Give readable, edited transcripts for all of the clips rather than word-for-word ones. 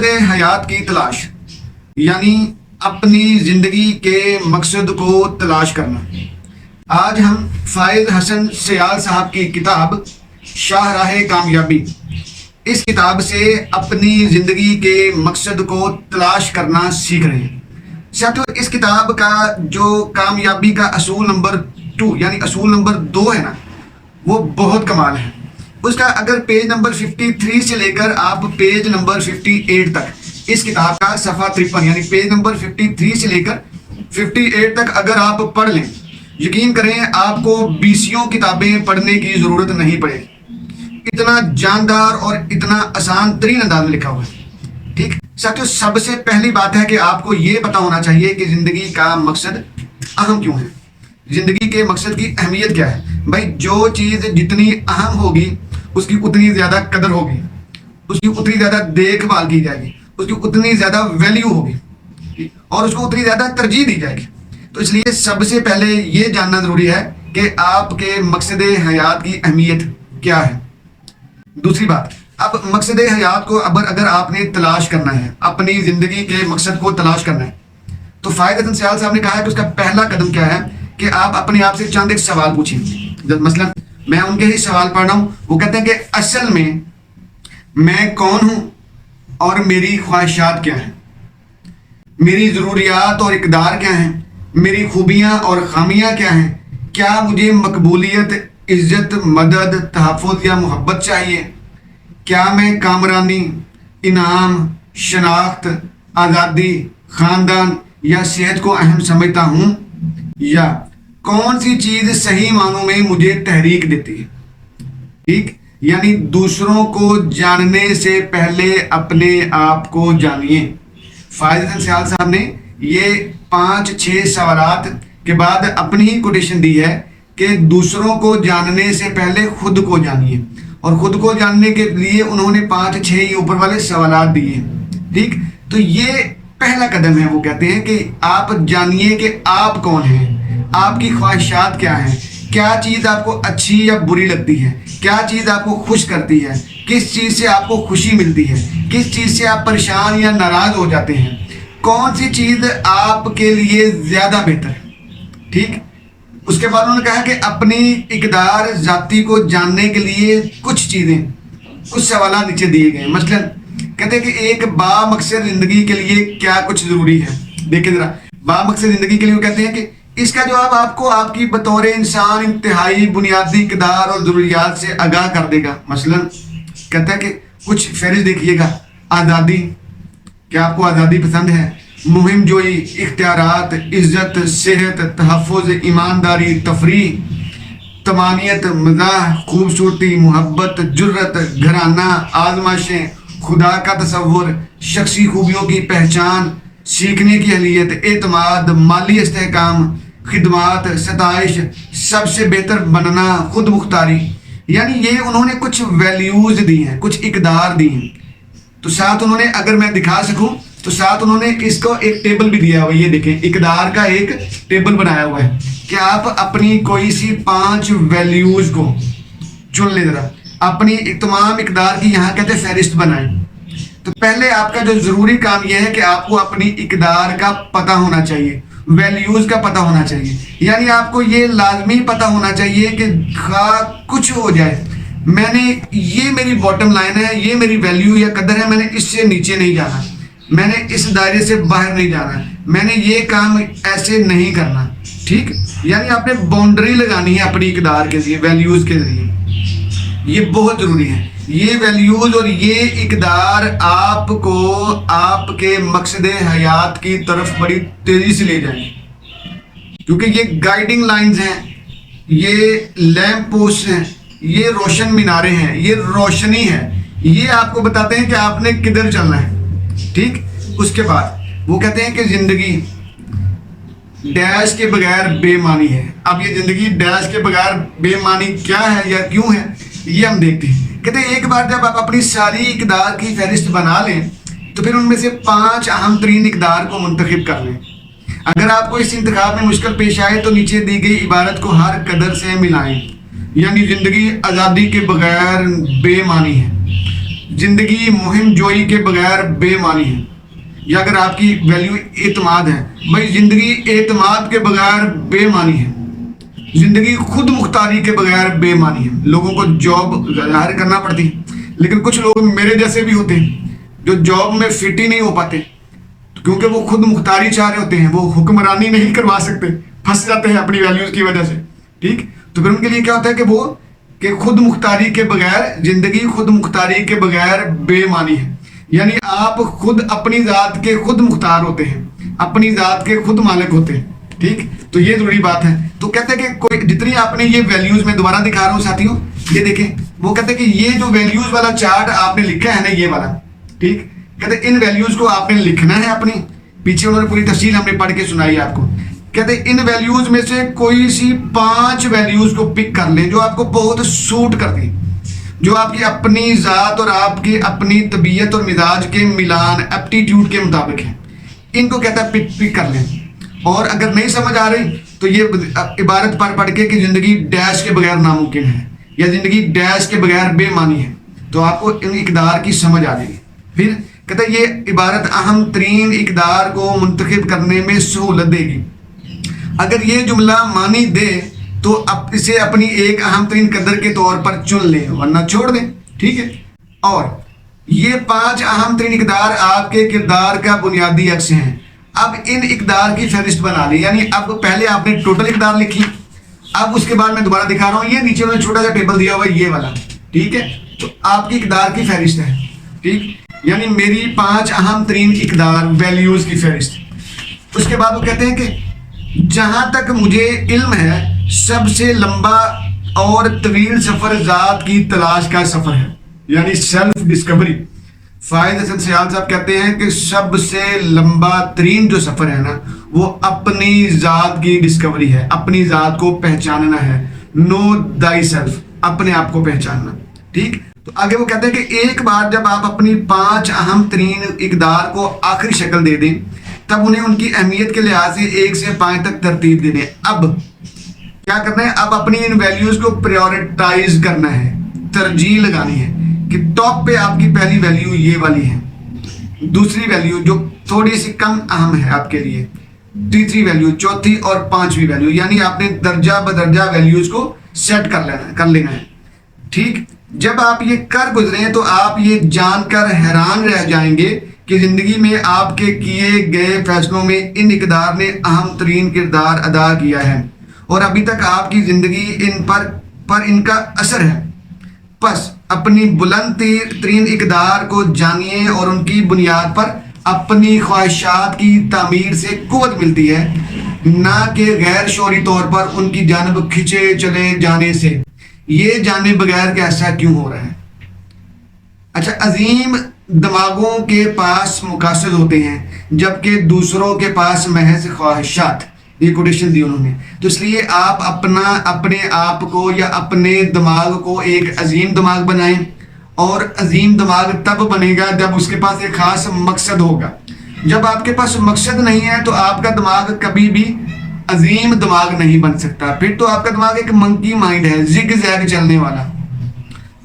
مقصد حیات کی تلاش یعنی اپنی زندگی کے مقصد کو تلاش کرنا۔ آج ہم فائز حسن سیال صاحب کی کتاب شاہراہ کامیابی، اس کتاب سے اپنی زندگی کے مقصد کو تلاش کرنا سیکھ رہے ہیں۔ ساتھیو، اس کتاب کا جو کامیابی کا اصول نمبر 2 یعنی اصول نمبر 2 ہے نا، وہ بہت کمال ہے۔ اس کا اگر پیج نمبر 53 سے لے کر آپ پیج نمبر 58 تک اس کتاب کا صفحہ 53 یعنی پیج نمبر 53 سے لے کر 58 تک اگر آپ پڑھ لیں، یقین کریں آپ کو 20 کتابیں پڑھنے کی ضرورت نہیں پڑے گی۔ اتنا جاندار اور اتنا آسان ترین انداز میں لکھا ہوا ہے۔ ٹھیک ساتھیو، سب سے پہلی بات ہے کہ آپ کو یہ پتا ہونا چاہیے کہ زندگی کا مقصد اہم کیوں ہے، زندگی کے مقصد کی اہمیت کیا ہے۔ بھائی، جو چیز جتنی اہم ہوگی اس کی اتنی زیادہ قدر ہوگی، اس کی اتنی زیادہ دیکھ بھال کی جائے گی، اس کی اتنی زیادہ ویلیو ہوگی اور اس کو اتنی زیادہ ترجیح دی جائے گی۔ تو اس لیے سب سے پہلے یہ جاننا ضروری ہے کہ آپ کے مقصد حیات کی اہمیت کیا ہے۔ دوسری بات، اب مقصد حیات کو اگر آپ نے تلاش کرنا ہے، اپنی زندگی کے مقصد کو تلاش کرنا ہے، تو فائز حسن سیال صاحب نے کہا ہے کہ اس کا پہلا قدم کیا ہے کہ آپ اپنے آپ سے چند ایک سوال پوچھیں۔ مثلا میں ان کے ہی سوال پڑھ رہا ہوں، وہ کہتے ہیں کہ اصل میں کون ہوں اور میری خواہشات کیا ہیں، میری ضروریات اور اقدار کیا ہیں، میری خوبیاں اور خامیاں کیا ہیں، کیا مجھے مقبولیت، عزت، مدد، تحفظ یا محبت چاہیے، کیا میں کامرانی، انعام، شناخت، آزادی، خاندان یا صحت کو اہم سمجھتا ہوں، یا کون سی چیز صحیح معنوں میں مجھے تحریک دیتی ہے۔ ٹھیک، یعنی دوسروں کو جاننے سے پہلے اپنے آپ کو جانیے۔ فائز حسن سیال صاحب نے یہ 5-6 سوالات کے بعد اپنی ہی کوٹیشن دی ہے کہ دوسروں کو جاننے سے پہلے خود کو جانیے، اور خود کو جاننے کے لیے انہوں نے 5-6 ہی اوپر والے سوالات دیے۔ ٹھیک، تو یہ پہلا قدم ہے۔ وہ کہتے ہیں کہ آپ جانیے کہ آپ کون ہیں، آپ کی خواہشات کیا ہیں، کیا چیز آپ کو اچھی یا بری لگتی ہے، کیا چیز آپ کو خوش کرتی ہے، کس چیز سے آپ کو خوشی ملتی ہے، کس چیز سے آپ پریشان یا ناراض ہو جاتے ہیں، کون سی چیز آپ کے لیے زیادہ بہتر ہے۔ ٹھیک، اس کے بعد انہوں نے کہا کہ اپنی اقدار ذاتی کو جاننے کے لیے کچھ سوالات نیچے دیے گئے ہیں۔ مثلا کہتے ہیں کہ ایک با مقصد زندگی کے لیے کیا کچھ ضروری ہے۔ دیکھیں ذرا، با مقصد زندگی کے لیے وہ کہتے ہیں کہ اس کا جواب آپ کو آپ کی بطور انسان انتہائی بنیادی اقدار اور ضروریات سے آگاہ کر دے گا۔ مثلا کہتا ہے کہ کچھ فہرست دیکھیے گا۔ آزادی، کیا آپ کو آزادی پسند ہے؟ مہم جوئی، اختیارات، عزت، صحت، تحفظ، ایمانداری، تفریح، طمانینت، مزاح، خوبصورتی، محبت، جرت، گھرانہ، آزمائشیں، خدا کا تصور، شخصی خوبیوں کی پہچان، سیکھنے کی اہلیت، اعتماد، مالی استحکام، خدمات، ستائش، سب سے بہتر بننا، خود مختاری۔ یعنی یہ انہوں نے کچھ ویلیوز دی ہیں، کچھ اقدار دی ہیں۔ تو ساتھ انہوں نے، اگر میں دکھا سکوں تو ساتھ انہوں نے اس کو ایک ٹیبل بھی دیا ہوا ہے۔ یہ دیکھیں، اقدار کا ایک ٹیبل بنایا ہوا ہے کہ آپ اپنی کوئی سی 5 ویلیوز کو چن لیں، ذرا اپنی تمام اقدار کی یہاں کہتے ہیں فہرست بنائیں۔ تو پہلے آپ کا جو ضروری کام یہ ہے کہ آپ کو اپنی اقدار کا پتہ ہونا چاہیے، ویلیوز کا پتہ ہونا چاہیے۔ یعنی آپ کو یہ لازمی پتہ ہونا چاہیے کہ خواہ کچھ ہو جائے، میں نے یہ میری باٹم لائن ہے، یہ میری ویلیو یا قدر ہے، میں نے اس سے نیچے نہیں جانا، میں نے اس دائرے سے باہر نہیں جانا، میں نے یہ کام ایسے نہیں کرنا۔ ٹھیک، یعنی آپ نے باؤنڈری لگانی ہے اپنی اقدار کے ذریعے، ویلیوز کے ذریعے۔ یہ بہت ضروری ہے۔ یہ ویلیوز اور یہ اقدار آپ کو آپ کے مقصد حیات کی طرف بڑی تیزی سے لے جائیں، کیونکہ یہ گائیڈنگ لائنز ہیں، یہ لیمپ پوسٹ ہیں، یہ روشن مینارے ہیں، یہ روشنی ہے، یہ آپ کو بتاتے ہیں کہ آپ نے کدھر چلنا ہے۔ ٹھیک، اس کے بعد وہ کہتے ہیں کہ زندگی ڈیش کے بغیر بے معنی ہے۔ اب یہ زندگی ڈیش کے بغیر بے معنی کیا ہے یا کیوں ہے، یہ ہم دیکھتے ہیں۔ کہتے ہیں ایک بار جب آپ اپنی ساری اقدار کی فہرست بنا لیں تو پھر ان میں سے 5 اہم ترین اقدار کو منتخب کر لیں۔ اگر آپ کو اس انتخاب میں مشکل پیش آئے تو نیچے دی گئی عبارت کو ہر قدر سے ملائیں، یعنی زندگی آزادی کے بغیر بے معنی ہے۔ زندگی مہم جوئی کے بغیر بے معنی ہے. یا اگر آپ کی ویلیو اعتماد ہے، بھائی زندگی اعتماد کے بغیر بے معنی ہے. زندگی خود مختاری کے بغیر بے معنی ہے. لوگوں کو جاب ظاہر کرنا پڑتی ہے، لیکن کچھ لوگ میرے جیسے بھی ہوتے ہیں جو جاب میں فٹ ہی نہیں ہو پاتے، کیونکہ وہ خود مختاری چاہ رہے ہوتے ہیں، وہ حکمرانی نہیں کروا سکتے، پھنس جاتے ہیں اپنی ویلیوز کی وجہ سے. ٹھیک، تو پھر ان کے لیے کیا ہوتا ہے کہ خود مختاری کے بغیر، زندگی خود مختاری کے بغیر بے معنی ہے. یعنی آپ خود اپنی ذات کے خود مختار ہوتے ہیں، اپنی ذات کے خود مالک ہوتے ہیں. ٹھیک، تو یہ ضروری بات ہے. تو کہتے ہیں کہ کوئی جتنی آپ نے یہ ویلیوز میں دوبارہ دکھا رہا ہوں ساتھیوں، یہ دیکھیں، وہ کہتے ہیں کہ یہ جو ویلیوز والا چارٹ آپ نے لکھا ہے نا، یہ والا، ٹھیک، کہتے ہیں ان ویلیوز کو آپ نے لکھنا ہے اپنی. پیچھے انہوں نے پوری تفصیل ہم نے پڑھ کے سنائی آپ کو. کہتے ہیں ان ویلیوز میں سے کوئی سی 5 ویلیوز کو پک کر لیں جو آپ کو بہت سوٹ کر دیں، جو آپ کی اپنی ذات اور آپ کی اپنی طبیعت اور مزاج کے ملان، ایپٹیٹیوڈ کے مطابق ہیں. ان کو کہتا ہے پک کر لیں. اور اگر نہیں سمجھ آ رہی تو یہ عبارت پڑھ کے کہ زندگی ڈیش کے بغیر ناممکن ہے یا زندگی ڈیش کے بغیر بے معنی ہے، تو آپ کو ان اقدار کی سمجھ آ جائے گی. پھر کہتا ہے یہ عبارت اہم ترین اقدار کو منتخب کرنے میں سہولت دے گی. اگر یہ جملہ معنی دے تو اسے اپنی ایک اہم ترین قدر کے طور پر چن لیں، ورنہ چھوڑ دیں. ٹھیک ہے، اور یہ 5 اہم ترین اقدار آپ کے کردار کا بنیادی عکس ہیں. اب ان اقدار کی فہرست بنا لی، یعنی اب پہلے آپ نے ٹوٹل اقدار لکھی، اب اس کے بعد میں دوبارہ دکھا رہا ہوں، یہ نیچے انہوں نے چھوٹا سا ٹیبل دیا ہوا ہے یہ والا. ٹھیک ہے، تو آپ کی اقدار کی فہرست ہے. ٹھیک، یعنی میری 5 اہم ترین اقدار، ویلیوز کی فہرست. اس کے بعد وہ کہتے ہیں کہ جہاں تک مجھے علم ہے سب سے لمبا اور طویل سفر ذات کی تلاش کا سفر ہے، یعنی سیلف ڈسکوری. فائز حسن سیال صاحب کہتے ہیں کہ سب سے لمبا ترین جو سفر ہے نا، وہ اپنی ذات کی ڈسکوری ہے، اپنی ذات کو پہچاننا ہے. نو دائی سیلف، اپنے آپ کو پہچاننا. ٹھیک، تو آگے وہ کہتے ہیں کہ ایک بار جب آپ اپنی 5 اہم ترین اقدار کو آخری شکل دے دیں، تب انہیں ان کی اہمیت کے لحاظ سے 1 سے 5 تک ترتیب دے دیں. اب کیا کرنا ہے؟ اب اپنی ان ویلیوز کو پریورٹائز کرنا ہے، ترجیح لگانی ہے کہ ٹاپ پہ آپ کی پہلی ویلیو یہ والی ہے، دوسری ویلیو جو تھوڑی سی کم اہم ہے آپ کے لیے، تیسری ویلیو، چوتھی اور 5ویں ویلیو. یعنی آپ نے درجہ بدرجہ ویلیوز کو سیٹ کر لینا ہے. ٹھیک، جب آپ یہ کر گزریں تو آپ یہ جان کر حیران رہ جائیں گے کہ زندگی میں آپ کے کیے گئے فیصلوں میں ان اقدار نے اہم ترین کردار ادا کیا ہے اور ابھی تک آپ کی زندگی ان کا اثر ہے. پس اپنی بلند ترین اقدار کو جانیے اور ان کی بنیاد پر اپنی خواہشات کی تعمیر سے قوت ملتی ہے، نہ کہ غیر شعوری طور پر ان کی جانب کھینچے چلے جانے سے. یہ جانے بغیر کہ ایسا کیوں ہو رہا ہے. اچھا، عظیم دماغوں کے پاس مقاصد ہوتے ہیں جبکہ دوسروں کے پاس محض خواہشات. یہ کوٹیشن دی انہوں نے. تو اس لیے آپ اپنے آپ کو یا اپنے دماغ کو ایک عظیم دماغ بنائیں، اور عظیم دماغ تب بنے گا جب اس کے پاس ایک خاص مقصد ہوگا. جب آپ کے پاس مقصد نہیں ہے تو آپ کا دماغ کبھی بھی عظیم دماغ نہیں بن سکتا. پھر تو آپ کا دماغ ایک منکی مائنڈ ہے، زگ زیگ چلنے والا،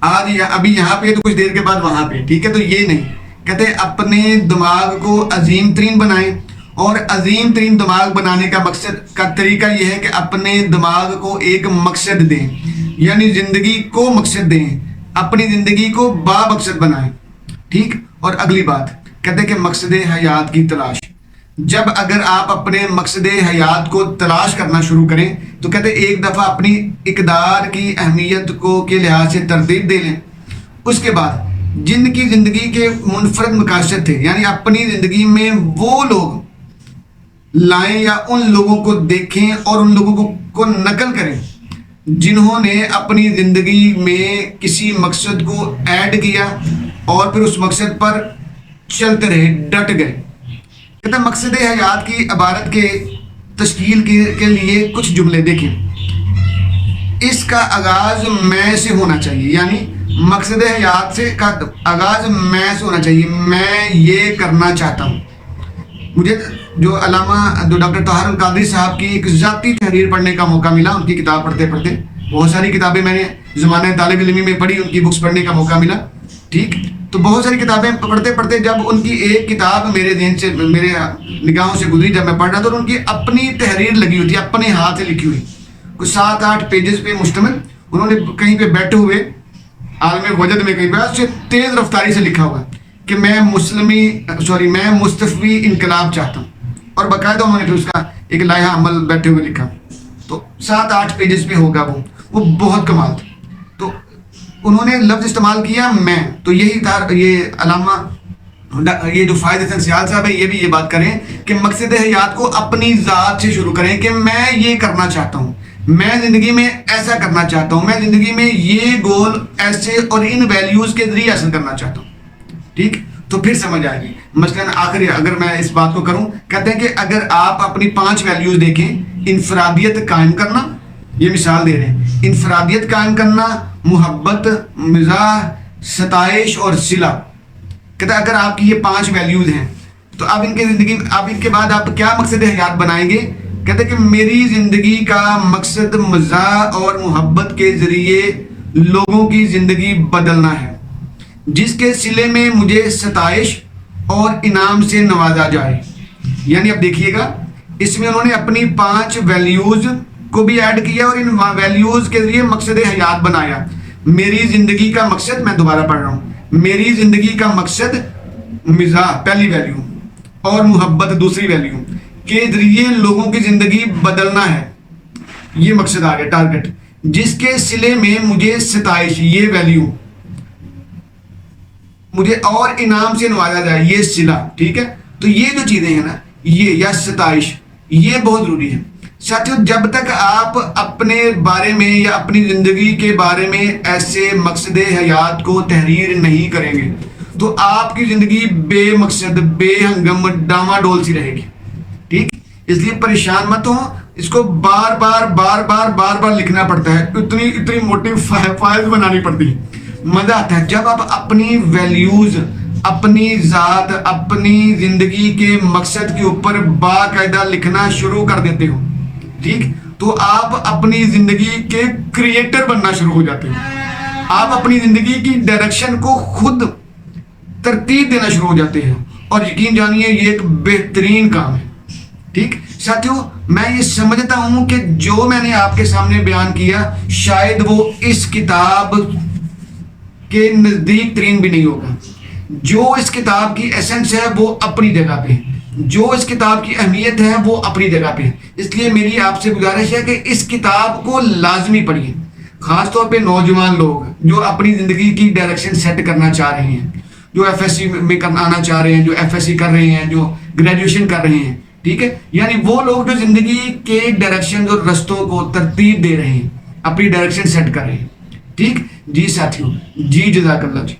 آج ابھی یہاں پہ تو کچھ دیر کے بعد وہاں پہ. ٹھیک ہے، تو یہ نہیں کہتے اپنے دماغ کو عظیم ترین بنائیں. اور عظیم ترین دماغ بنانے کا مقصد کا طریقہ یہ ہے کہ اپنے دماغ کو ایک مقصد دیں، یعنی زندگی کو مقصد دیں، اپنی زندگی کو با مقصد بنائیں. ٹھیک، اور اگلی بات کہتے ہیں کہ مقصد حیات کی تلاش. جب اگر آپ اپنے مقصد حیات کو تلاش کرنا شروع کریں تو کہتے ہیں ایک دفعہ اپنی اقدار کی اہمیت کو کے لحاظ سے ترتیب دے لیں. اس کے بعد جن کی زندگی کے منفرد مقاصد تھے، یعنی اپنی زندگی میں وہ لوگ لائیں یا ان لوگوں کو دیکھیں اور ان لوگوں کو نقل کریں جنہوں نے اپنی زندگی میں کسی مقصد کو ایڈ کیا اور پھر اس مقصد پر چلتے رہے، ڈٹ گئے. کہتے ہیں مقصد حیات کی عبارت کے تشکیل کے لیے کچھ جملے دیکھیں. اس کا آغاز میں سے ہونا چاہیے، یعنی مقصد حیات سے کا آغاز میں سے ہونا چاہیے. میں یہ کرنا چاہتا ہوں. مجھے جو ڈاکٹر طاہر القادری صاحب کی ایک ذاتی تحریر پڑھنے کا موقع ملا، ان کی کتاب پڑھتے بہت ساری کتابیں میں نے زمانہ طالب علمی میں پڑھی، ان کی بکس پڑھنے کا موقع ملا. ٹھیک، تو بہت ساری کتابیں پڑھتے پڑھتے جب ان کی ایک کتاب میرے ذہن سے میرے نگاہوں سے گزری، جب میں پڑھ رہا تھا، تو ان کی اپنی تحریر لگی ہوئی تھی، اپنے ہاتھ سے لکھی ہوئی، کچھ 7-8 پیجز پہ مشتمل. انہوں نے کہیں پہ بیٹھے ہوئے عالم وجد میں کہیں پہ سے تیز رفتاری سے لکھا ہوا کہ میں مصطفی انقلاب چاہتا ہوں، اور باقاعدہ انہوں نے پھر اس کا ایک لائحہ عمل بیٹھے ہوئے لکھا. تو 7-8 پیجز پہ ہوگا وہ بہت کمال تھا. تو انہوں نے لفظ استعمال کیا میں. تو یہی تھا یہ علامہ یہ جو فائد حسن سیال صاحب ہے، یہ بھی یہ بات کریں کہ مقصد حیات کو اپنی ذات سے شروع کریں کہ میں یہ کرنا چاہتا ہوں، میں زندگی میں ایسا کرنا چاہتا ہوں، میں زندگی میں یہ گول ایسے اور ان ویلیوز کے ذریعے حاصل کرنا چاہتا ہوں. ٹھیک، تو پھر سمجھ آئے گی. مثلاً آخری اگر میں اس بات کو کروں، کہتے ہیں کہ اگر آپ اپنی 5 ویلیوز دیکھیں، انفرادیت قائم کرنا، یہ مثال دے رہے ہیں، انفرادیت قائم کرنا، محبت، مزاح، ستائش اور صلہ. کہتے ہیں اگر آپ کی یہ 5 ویلیوز ہیں تو اب ان کے زندگی اب ان کے بعد آپ کیا مقصد حیات بنائیں گے؟ کہتے ہیں کہ میری زندگی کا مقصد مزاح اور محبت کے ذریعے لوگوں کی زندگی بدلنا ہے، جس کے صلے میں مجھے ستائش اور انعام سے نوازا جائے. یعنی اب دیکھیے گا، اس میں انہوں نے اپنی 5 ویلیوز کو بھی ایڈ کیا اور ان ویلیوز کے ذریعے مقصد حیات بنایا. میری زندگی کا مقصد، میں دوبارہ پڑھ رہا ہوں، میری زندگی کا مقصد مزاح پہلی ویلیو اور محبت دوسری ویلیو کے ذریعے لوگوں کی زندگی بدلنا ہے، یہ مقصد آ گیا، ٹارگٹ. جس کے صلے میں مجھے ستائش، یہ ویلیو، مجھے اور انعام سے نوازا جائے، یہ صلہ. ٹھیک ہے، تو یہ جو چیزیں ہیں نا، یہ یا ستائش، یہ بہت ضروری ہے. ساتھیو، جب تک آپ اپنے بارے میں یا اپنی زندگی کے بارے میں ایسے مقصد حیات کو تحریر نہیں کریں گے تو آپ کی زندگی بے مقصد، بے ہنگم، ڈاواڈول سی رہے گی. ٹھیک، اس لیے پریشان مت ہو، اس کو بار بار لکھنا پڑتا ہے، اتنی موٹی فائلز بنانی پڑتی ہے. مزہ آتا ہے جب آپ اپنی ویلیوز، اپنی ذات، اپنی زندگی کے مقصد کے اوپر باقاعدہ لکھنا شروع کر دیتے ہو. ٹھیک، تو آپ اپنی زندگی کے کریٹر بننا شروع ہو جاتے ہیں. آپ اپنی زندگی کی ڈائریکشن کو خود ترتیب دینا شروع ہو جاتے ہیں، اور یقین جانیے یہ ایک بہترین کام ہے. ٹھیک ساتھیو، میں یہ سمجھتا ہوں کہ جو میں نے آپ کے سامنے بیان کیا شاید وہ اس کتاب کے نزدیک ترین بھی نہیں ہوگا. جو اس کتاب کی ایسنس ہے وہ اپنی جگہ پہ، جو اس کتاب کی اہمیت ہے وہ اپنی جگہ پہ. اس لیے میری آپ سے گزارش ہے کہ اس کتاب کو لازمی پڑھیے، خاص طور پہ نوجوان لوگ جو اپنی زندگی کی ڈائریکشن سیٹ کرنا چاہ رہے ہیں، جو ایف ایس سی میں آنا چاہ رہے ہیں، جو ایف ایس سی کر رہے ہیں، جو گریجویشن کر رہے ہیں. ٹھیک ہے، یعنی وہ لوگ جو زندگی کے ڈائریکشن اور رستوں کو ترتیب دے رہے ہیں، اپنی ڈائریکشن سیٹ کر رہے ہیں. ٹھیک جی ساتھیوں، جی جزاک اللہ جی.